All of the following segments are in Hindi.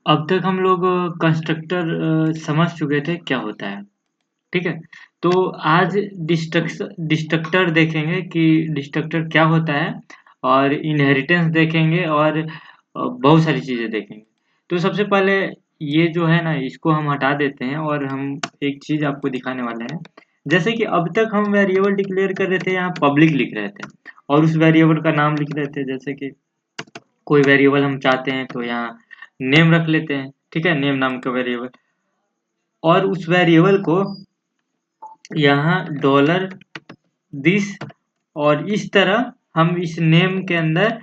अब तक हम लोग कंस्ट्रक्टर समझ चुके थे क्या होता है, ठीक है? तो आज डिस्ट्रक्टर देखेंगे कि डिस्ट्रक्टर क्या होता है, और इनहेरिटेंस देखेंगे, और बहुत सारी चीज़ें देखेंगे। तो सबसे पहले ये जो है ना, इसको हम हटा देते हैं और हम एक चीज़ आपको दिखाने वाले हैं। जैसे कि अब तक हम वेरिएबल डिक्लेयर कर रहे थे, यहाँ पब्लिक लिख रहे थे और उस वेरिएबल का नाम लिख रहे थे। जैसे कि कोई वेरिएबल हम चाहते हैं तो यहाँ नेम रख लेते हैं, ठीक है? नेम नाम का वेरिएबल, और उस वेरिएबल को यहाँ डॉलर दिस, और इस तरह हम इस नेम के अंदर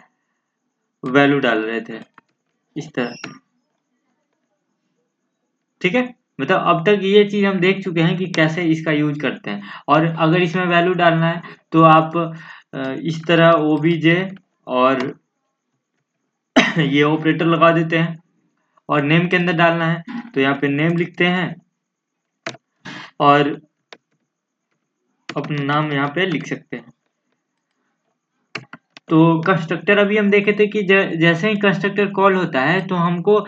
वैल्यू डाल रहे थे, इस तरह, ठीक है? मतलब अब तक ये चीज हम देख चुके हैं कि कैसे इसका यूज करते हैं। और अगर इसमें वैल्यू डालना है तो आप इस तरह ओबीजे और ये ऑपरेटर लगा देते हैं, और नेम के अंदर डालना है तो यहाँ पे नेम लिखते हैं और अपना नाम यहाँ पे लिख सकते हैं। तो कंस्ट्रक्टर अभी हम देखे थे कि जैसे ही कंस्ट्रक्टर कॉल होता है तो हमको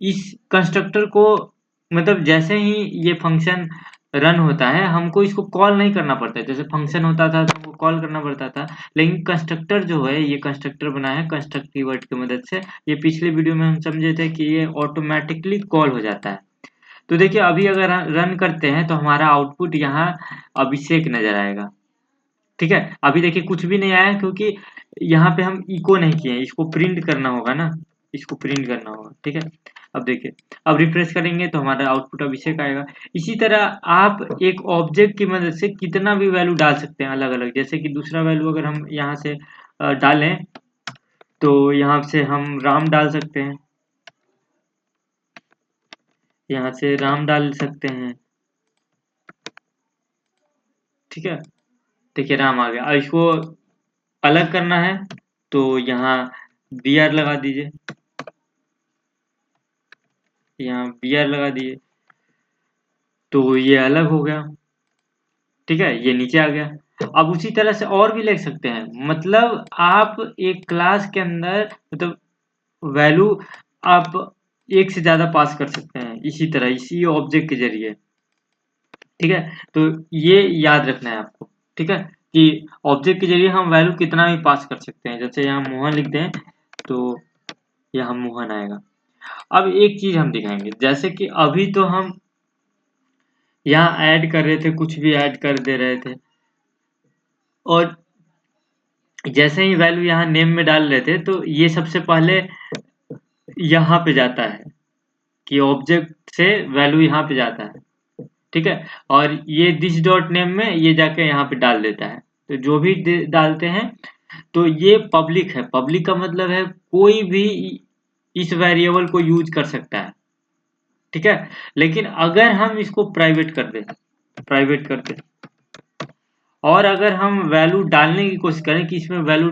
इस कंस्ट्रक्टर को, मतलब जैसे ही ये फंक्शन रन होता है हमको इसको कॉल नहीं करना पड़ता है। जैसे फंक्शन होता था तो हमको कॉल करना पड़ता था, लेकिन कंस्ट्रक्टर जो है, ये कंस्ट्रक्टर बनाया है कंस्ट्रक्ट कीवर्ड की मदद से। ये पिछले वीडियो में हम समझे थे कि ये ऑटोमेटिकली कॉल हो जाता है। तो देखिए अभी अगर रन करते हैं तो हमारा आउटपुट यहाँ अभिषेक नजर आएगा, ठीक है? अभी देखिए कुछ भी नहीं आया क्योंकि यहाँ पे हम इको नहीं किए हैं, इसको प्रिंट करना होगा ना, इसको प्रिंट करना होगा, ठीक है? अब देखिए, अब रिफ्रेश करेंगे तो हमारा आउटपुट अभिषेक आएगा। इसी तरह आप एक ऑब्जेक्ट की मदद से कितना भी वैल्यू डाल सकते हैं अलग अलग। जैसे कि दूसरा वैल्यू अगर हम यहाँ से डालें तो यहाँ से हम राम डाल सकते हैं, यहाँ से राम डाल सकते हैं, ठीक है? देखिए राम आ गया। अब इसको अलग करना है तो यहाँ बी आर लगा दीजिए, यहाँ बी आर लगा दिए तो ये अलग हो गया, ठीक है? ये नीचे आ गया। अब उसी तरह से और भी लिख सकते हैं। मतलब आप एक क्लास के अंदर, मतलब वैल्यू आप एक से ज्यादा पास कर सकते हैं इसी तरह, इसी ऑब्जेक्ट के जरिए, ठीक है? तो ये याद रखना है आपको, ठीक है? कि ऑब्जेक्ट के जरिए हम वैल्यू कितना भी पास कर सकते हैं। जैसे यहाँ मोहन लिख दें तो यहाँ मोहन आएगा। अब एक चीज हम दिखाएंगे, जैसे कि अभी तो हम यहाँ ऐड कर रहे थे, कुछ भी ऐड कर दे रहे थे, और जैसे ही वैल्यू यहाँ नेम में डाल रहे थे तो ये सबसे पहले यहाँ पे जाता है कि ऑब्जेक्ट से वैल्यू यहाँ पे जाता है, ठीक है? और ये दिस डॉट नेम में ये जाके यहाँ पे डाल देता है। तो जो भी डालते हैं तो ये पब्लिक है। पब्लिक का मतलब है कोई भी इस वेरिएबल को यूज कर सकता है, ठीक है? लेकिन अगर हम इसको प्राइवेट कर दें, प्राइवेट कर दें, और अगर हम वैल्यू डालने की कोशिश करें कि इसमें वैल्यू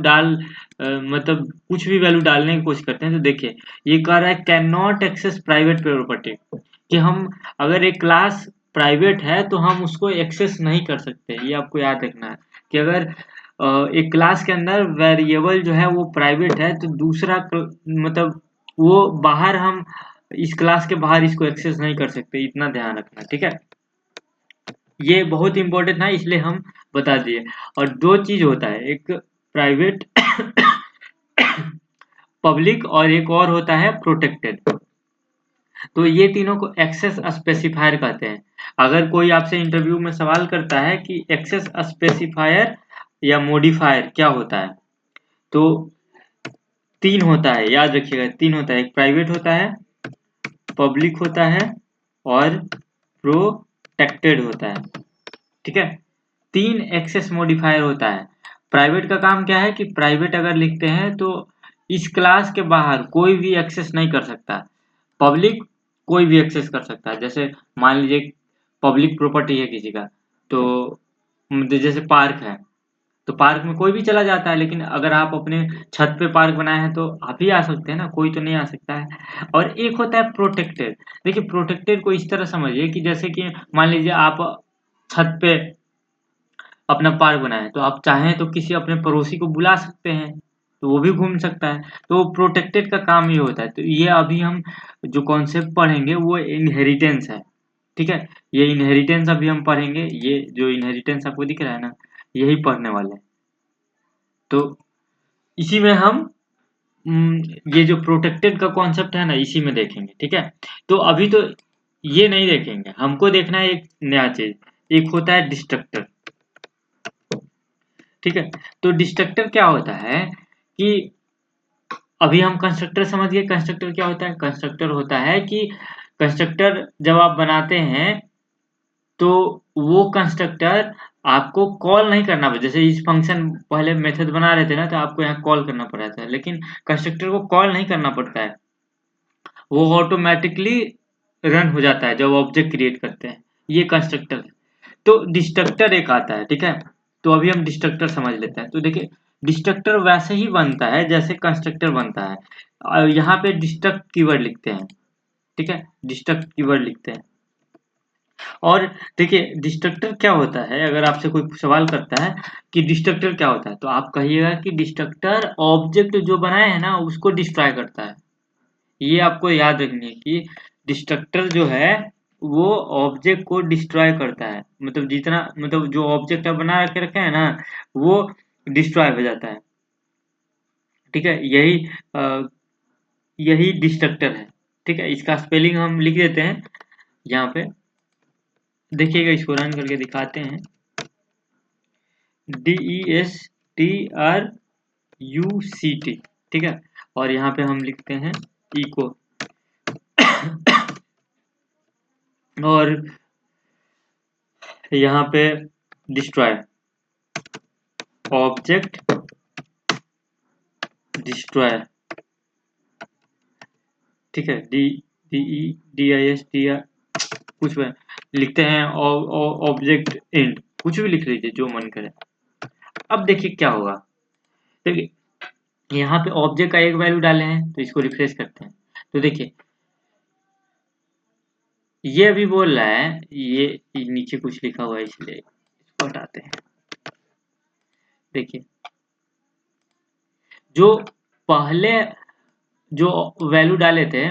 मतलब कुछ भी वैल्यू डालने की कोशिश करते हैं तो देखिए ये कह रहा है can not access private property, कि हम अगर एक क्लास प्राइवेट है तो हम उसको एक्सेस नहीं कर सकते। ये आपको याद रखना है कि अगर एक क्लास के अंदर वेरिएबल जो है वो प्राइवेट है तो दूसरा मतलब वो बाहर, हम इस क्लास के बाहर इसको एक्सेस नहीं कर सकते। इतना ध्यान रखना, ठीक है? ये बहुत इंपॉर्टेंट है इसलिए हम बता दिए। और दो चीज होता है, एक प्राइवेट पब्लिक, और एक और होता है प्रोटेक्टेड। तो ये तीनों को एक्सेस स्पेसिफायर कहते हैं। अगर कोई आपसे इंटरव्यू में सवाल करता है कि एक्सेस स्पेसिफायर या मॉडिफायर क्या होता है, तो तीन होता है, याद रखिएगा, तीन होता है। एक प्राइवेट होता है, पब्लिक होता है, और प्रोटेक्टेड होता है, ठीक है? तीन एक्सेस मॉडिफायर होता है। प्राइवेट का काम क्या है कि प्राइवेट अगर लिखते हैं तो इस क्लास के बाहर कोई भी एक्सेस नहीं कर सकता। पब्लिक कोई भी एक्सेस कर सकता है। जैसे मान लीजिए पब्लिक प्रॉपर्टी है किसी का, तो जैसे पार्क है तो पार्क में कोई भी चला जाता है, लेकिन अगर आप अपने छत पे पार्क बनाए हैं तो आप ही आ सकते हैं ना, कोई तो नहीं आ सकता है। और एक होता है प्रोटेक्टेड। देखिए प्रोटेक्टेड को इस तरह समझिए कि जैसे कि मान लीजिए आप छत पे अपना पार्क बनाए तो आप चाहें तो किसी अपने पड़ोसी को बुला सकते हैं, तो वो भी घूम सकता है। तो प्रोटेक्टेड का काम ये होता है। तो ये अभी हम जो कॉन्सेप्ट पढ़ेंगे वो इनहेरिटेंस है, ठीक है। ये इनहेरिटेंस अभी हम पढ़ेंगे। ये जो इनहेरिटेंस आपको दिख रहा है ना, यही पढ़ने वाले हैं। तो इसी में हम ये जो प्रोटेक्टेड का कॉन्सेप्ट है ना, इसी में देखेंगे, ठीक है। तो अभी तो ये नहीं देखेंगे, हमको देखना है एक नया चीज। एक होता है डिस्ट्रक्टर, ठीक है। तो डिस्ट्रक्टर क्या होता है कि अभी हम कंस्ट्रक्टर समझ गए। कंस्ट्रक्टर क्या होता है? कंस्ट्रक्टर होता है कि कंस्ट्रक्टर जब आप बनाते हैं तो वो कंस्ट्रक्टर आपको कॉल नहीं करना पड़ता। जैसे इस फंक्शन पहले मेथड बना रहे थे ना, तो आपको यहाँ कॉल करना पड़ रहा था, लेकिन कंस्ट्रक्टर को कॉल नहीं करना पड़ता है, वो ऑटोमेटिकली रन हो जाता है जब ऑब्जेक्ट क्रिएट करते हैं। ये कंस्ट्रक्टर है। तो डिस्ट्रक्टर एक आता है, ठीक है। तो अभी हम डिस्ट्रक्टर समझ लेते हैं। तो देखिए, डिस्ट्रक्टर वैसे ही बनता है जैसे कंस्ट्रक्टर बनता है। यहाँ पे डिस्ट्रक्ट कीवर्ड लिखते हैं, ठीक है। डिस्ट्रक्ट कीवर्ड लिखते हैं। और देखिए, डिस्ट्रक्टर क्या होता है, अगर आपसे कोई सवाल करता है कि डिस्ट्रक्टर क्या होता है, तो आप कहिएगा कि डिस्ट्रक्टर ऑब्जेक्ट जो बनाए हैं ना उसको डिस्ट्रॉय करता है। ये आपको याद रखनी है कि डिस्ट्रक्टर जो है वो ऑब्जेक्ट को डिस्ट्रॉय करता है। मतलब जितना, मतलब जो ऑब्जेक्ट आप बना के रखे हैं ना, वो डिस्ट्रॉय हो जाता है, ठीक है। यही डिस्ट्रक्टर है, ठीक है। इसका स्पेलिंग हम लिख देते हैं यहाँ पे, देखिएगा, इसको रन करके दिखाते हैं। DESTRUCT, ठीक है। और यहाँ पे हम लिखते हैं इको, और यहाँ पे डिस्ट्रॉय, ऑब्जेक्ट डिस्ट्रॉय, ठीक है। DEDISTR कुछ भी लिखते हैं, ऑब्जेक्ट एंड, कुछ भी लिख लीजिए जो मन करे। अब देखिए क्या होगा। देखिए यहाँ पे ऑब्जेक्ट का एक वैल्यू डाले हैं, तो इसको रिफ्रेश करते हैं। तो देखिए ये अभी बोल रहा है, ये नीचे कुछ लिखा हुआ है इसलिए इसको हटाते हैं। देखिए जो पहले जो वैल्यू डाले थे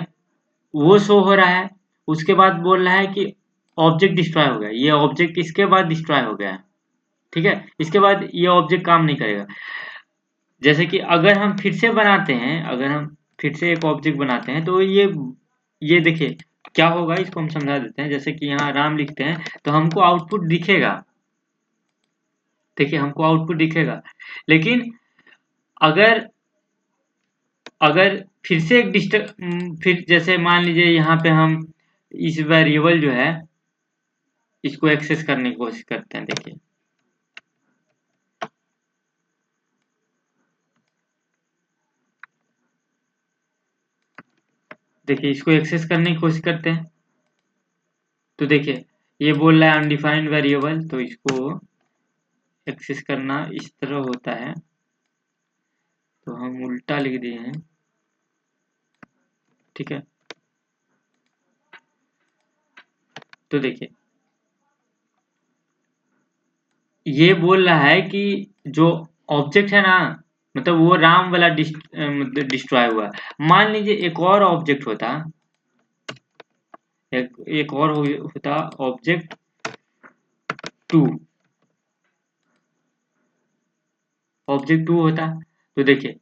वो शो हो रहा है, उसके बाद बोल रहा है कि ऑब्जेक्ट डिस्ट्रॉय हो गया। ये ऑब्जेक्ट इसके बाद डिस्ट्रॉय हो गया है, ठीक है। इसके बाद ये ऑब्जेक्ट काम नहीं करेगा। जैसे कि अगर हम फिर से बनाते हैं, अगर हम फिर से एक ऑब्जेक्ट बनाते हैं, तो ये देखिए क्या होगा, इसको हम समझा देते हैं। जैसे कि यहाँ राम लिखते हैं तो हमको आउटपुट दिखेगा, देखिए हमको आउटपुट दिखेगा। लेकिन अगर अगर फिर से एक फिर जैसे मान लीजिए यहाँ पे हम इस वेरिएबल जो है इसको एक्सेस करने की कोशिश करते हैं। देखिए देखिए इसको एक्सेस करने की कोशिश करते हैं, तो देखिए ये बोल रहा है अनडिफाइंड वेरिएबल, तो इसको एक्सेस करना इस तरह होता है। तो हम उल्टा लिख दिए हैं, ठीक है। तो देखिए ये बोल रहा है कि जो ऑब्जेक्ट है ना, मतलब वो राम वाला मतलब डिस्ट्रॉय हुआ। मान लीजिए एक और ऑब्जेक्ट होता, एक और होता ऑब्जेक्ट 2, ऑब्जेक्ट 2 होता। तो देखिए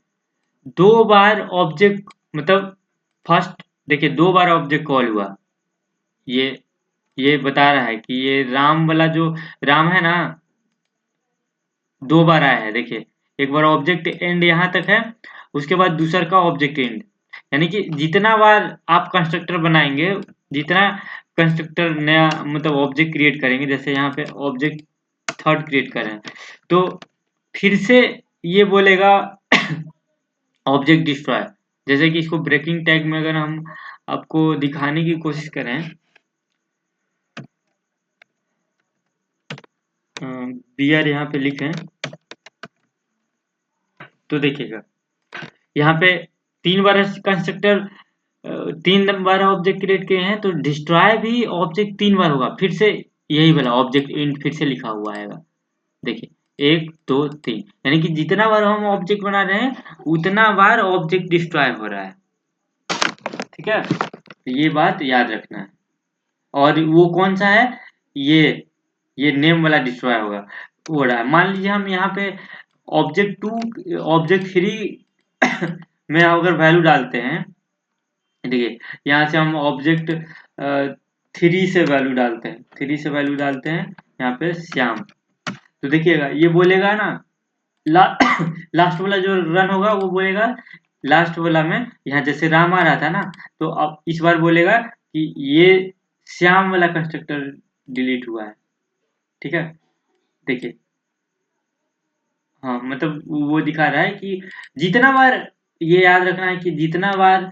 दो बार ऑब्जेक्ट, मतलब फर्स्ट देखिए दो बार ऑब्जेक्ट कॉल हुआ। ये ये बता रहा है कि ये राम वाला जो राम है ना, दो बार आया है। देखिए एक बार ऑब्जेक्ट एंड यहाँ तक है, उसके बाद दूसर का ऑब्जेक्ट एंड। यानी कि जितना बार आप कंस्ट्रक्टर बनाएंगे, जितना कंस्ट्रक्टर नया मतलब ऑब्जेक्ट क्रिएट करेंगे, जैसे यहाँ पे ऑब्जेक्ट थर्ड क्रिएट करें, तो फिर से ये बोलेगा ऑब्जेक्ट डिस्ट्रॉय। जैसे कि इसको ब्रेकिंग टैग में अगर हम आपको दिखाने की कोशिश करें, बी आर यहाँ पे लिखें, तो देखिएगा यहाँ पे तीन बार कंस्ट्रक्टर, तीन बार ऑब्जेक्ट क्रिएट किए हैं, तो डिस्ट्रॉय भी ऑब्जेक्ट तीन बार होगा। फिर से यही वाला ऑब्जेक्ट एंड फिर से लिखा हुआ आएगा। देखिए 1 2 3 यानी कि जितना बार हम ऑब्जेक्ट बना रहे हैं उतना बार ऑब्जेक्ट डिस्ट्रॉय हो रहा है। ठीक है, तो ये बात याद रखना है। और वो कौन सा है, ये नेम वाला डिस्ट्रॉय होगा हो रहा है। मान लीजिए हम यहाँ पे ऑब्जेक्ट 2 ऑब्जेक्ट 3 में अगर वैल्यू डालते हैं, देखिए यहाँ से हम ऑब्जेक्ट 3 से वैल्यू डालते हैं, 3 से वैल्यू डालते हैं यहाँ पे श्याम, तो देखिएगा ये बोलेगा ना ला, लास्ट वाला जो रन होगा वो बोलेगा लास्ट वाला में, यहाँ जैसे राम आ रहा था ना, तो अब इस बार बोलेगा कि ये श्याम वाला कंस्ट्रक्टर डिलीट हुआ है। ठीक है, देखिए हाँ, मतलब वो दिखा रहा है कि जितना बार, ये याद रखना है कि जितना बार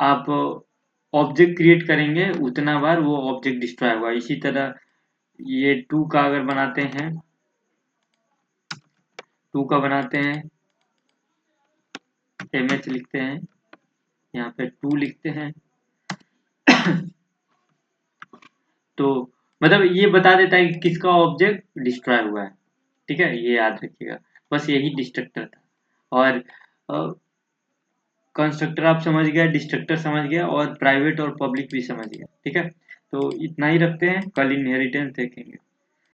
आप ऑब्जेक्ट क्रिएट करेंगे उतना बार वो ऑब्जेक्ट डिस्ट्रॉय होगा। इसी तरह ये 2 का अगर बनाते हैं, 2 का बनाते हैं, mh लिखते हैं, यहाँ पे 2 लिखते हैं तो मतलब ये बता देता है कि किसका ऑब्जेक्ट डिस्ट्रॉय हुआ है। ठीक है, ये याद रखिएगा, बस यही डिस्ट्रक्टर था। और कंस्ट्रक्टर आप समझ गया, डिस्ट्रक्टर समझ गया, और प्राइवेट और पब्लिक भी समझ गया। ठीक है, तो इतना ही रखते हैं, कल इनहेरिटेंस देखेंगे।